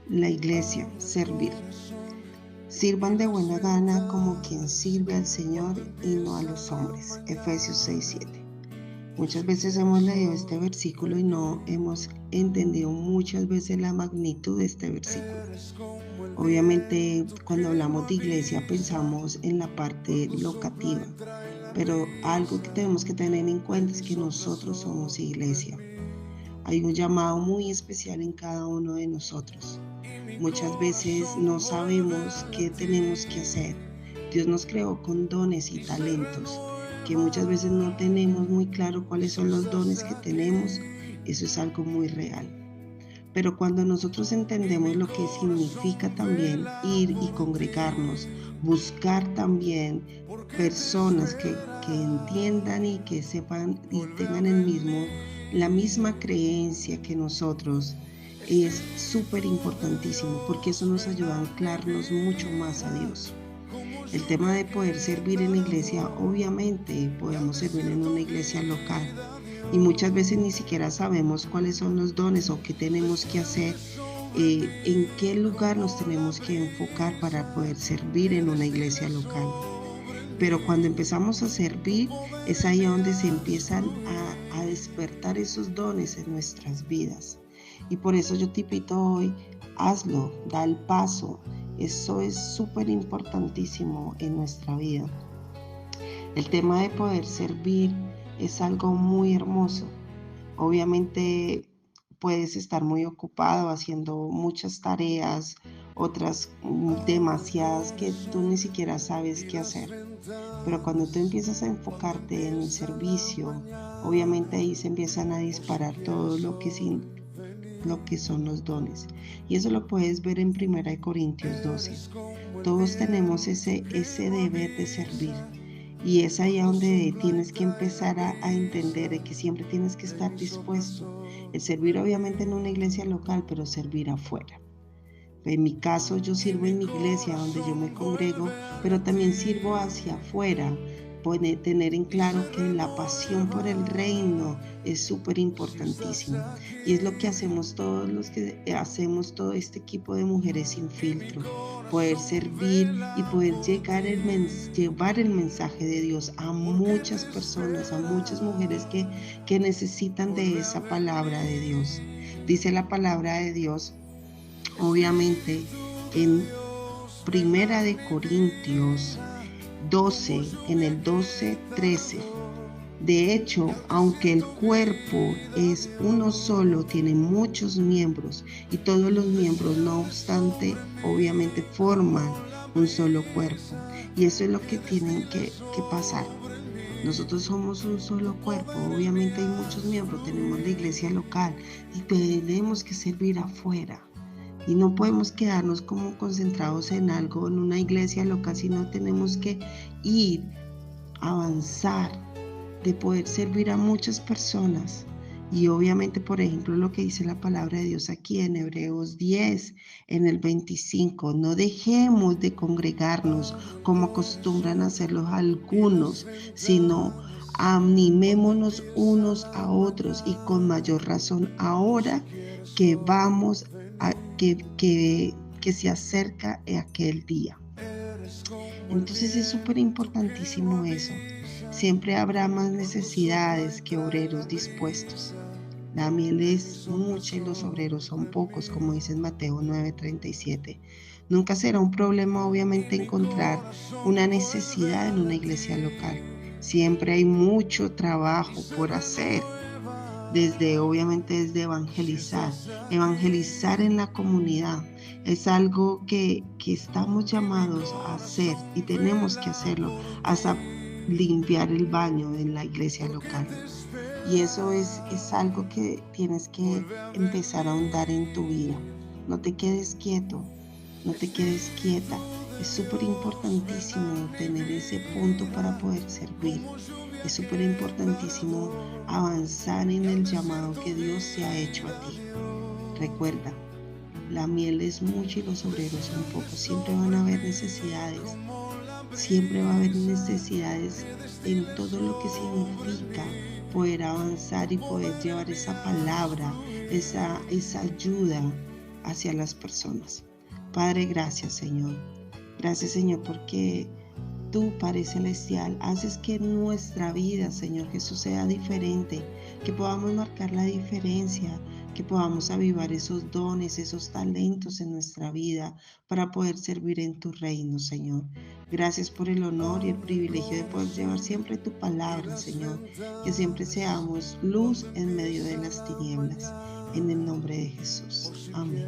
la iglesia, servir. Sirvan de buena gana como quien sirve al Señor y no a los hombres. Efesios 6:7. Muchas veces hemos leído este versículo y no hemos entendido muchas veces la magnitud de este versículo. Obviamente, cuando hablamos de iglesia pensamos en la parte locativa, pero algo que tenemos que tener en cuenta es que nosotros somos iglesia. Hay un llamado muy especial en cada uno de nosotros. Muchas veces no sabemos qué tenemos que hacer. Dios nos creó con dones y talentos, que muchas veces no tenemos muy claro cuáles son los dones que tenemos. Eso es algo muy real. Pero cuando nosotros entendemos lo que significa también ir y congregarnos, buscar también personas que entiendan y que sepan y tengan la misma creencia que nosotros, es súper importantísimo porque eso nos ayuda a anclarnos mucho más a Dios. El tema de poder servir en la iglesia, obviamente podemos servir en una iglesia local y muchas veces ni siquiera sabemos cuáles son los dones o qué tenemos que hacer, en qué lugar nos tenemos que enfocar para poder servir en una iglesia local. Pero cuando empezamos a servir, es ahí donde se empiezan a despertar esos dones en nuestras vidas. Y por eso yo te invito hoy, hazlo, da el paso. Eso es súper importantísimo en nuestra vida. El tema de poder servir es algo muy hermoso. Obviamente puedes estar muy ocupado haciendo muchas tareas, otras demasiadas que tú ni siquiera sabes qué hacer. Pero cuando tú empiezas a enfocarte en el servicio, obviamente ahí se empiezan a disparar todo lo que son los dones. Y eso lo puedes ver en 1 Corintios 12. Todos tenemos ese deber de servir. Y es ahí donde tienes que empezar a entender de que siempre tienes que estar dispuesto. El servir obviamente en una iglesia local, pero servir afuera. En mi caso, yo sirvo en mi iglesia donde yo me congrego, pero también sirvo hacia afuera. Tener en claro que la pasión por el reino es súper importantísimo. Y es lo que hacemos todos los que hacemos todo este equipo de Mujeres Sin Filtro. Poder servir y poder llevar el mensaje de Dios a muchas personas, a muchas mujeres que necesitan de esa palabra de Dios. Dice la palabra de Dios, obviamente, en 1 Corintios 12, en el 12:13. De hecho, aunque el cuerpo es uno solo, tiene muchos miembros y todos los miembros, no obstante, obviamente forman un solo cuerpo. Y eso es lo que tienen que pasar. Nosotros somos un solo cuerpo, obviamente hay muchos miembros, tenemos la iglesia local y tenemos que servir afuera. Y no podemos quedarnos como concentrados en algo, en una iglesia local, sino tenemos que ir, avanzar, de poder servir a muchas personas. Y obviamente, por ejemplo, lo que dice la palabra de Dios aquí en Hebreos 10, en el 25, no dejemos de congregarnos como acostumbran a hacerlo algunos, sino animémonos unos a otros y con mayor razón ahora que vamos a que se acerca aquel día. Entonces es súper importantísimo eso. Siempre habrá más necesidades que obreros dispuestos. La miel es mucha y los obreros son pocos, como dice en Mateo 9:37. Nunca será un problema, obviamente, encontrar una necesidad en una iglesia local. Siempre hay mucho trabajo por hacer. Obviamente desde evangelizar en la comunidad es algo que estamos llamados a hacer y tenemos que hacerlo, hasta limpiar el baño en la iglesia local. Y eso es algo que tienes que empezar a ahondar en tu vida. No te quedes quieto, no te quedes quieta. Es súper importantísimo tener ese punto para poder servir. Es súper importantísimo avanzar en el llamado que Dios te ha hecho a ti. Recuerda, la miel es mucha y los obreros son pocos. Siempre van a haber necesidades. Siempre va a haber necesidades en todo lo que significa poder avanzar y poder llevar esa palabra, esa ayuda hacia las personas. Padre, gracias, Señor. Gracias, Señor, porque tú, Padre Celestial, haces que nuestra vida, Señor Jesús, sea diferente, que podamos marcar la diferencia, que podamos avivar esos dones, esos talentos en nuestra vida para poder servir en tu reino, Señor. Gracias por el honor y el privilegio de poder llevar siempre tu palabra, Señor, que siempre seamos luz en medio de las tinieblas. En el nombre de Jesús. Amén.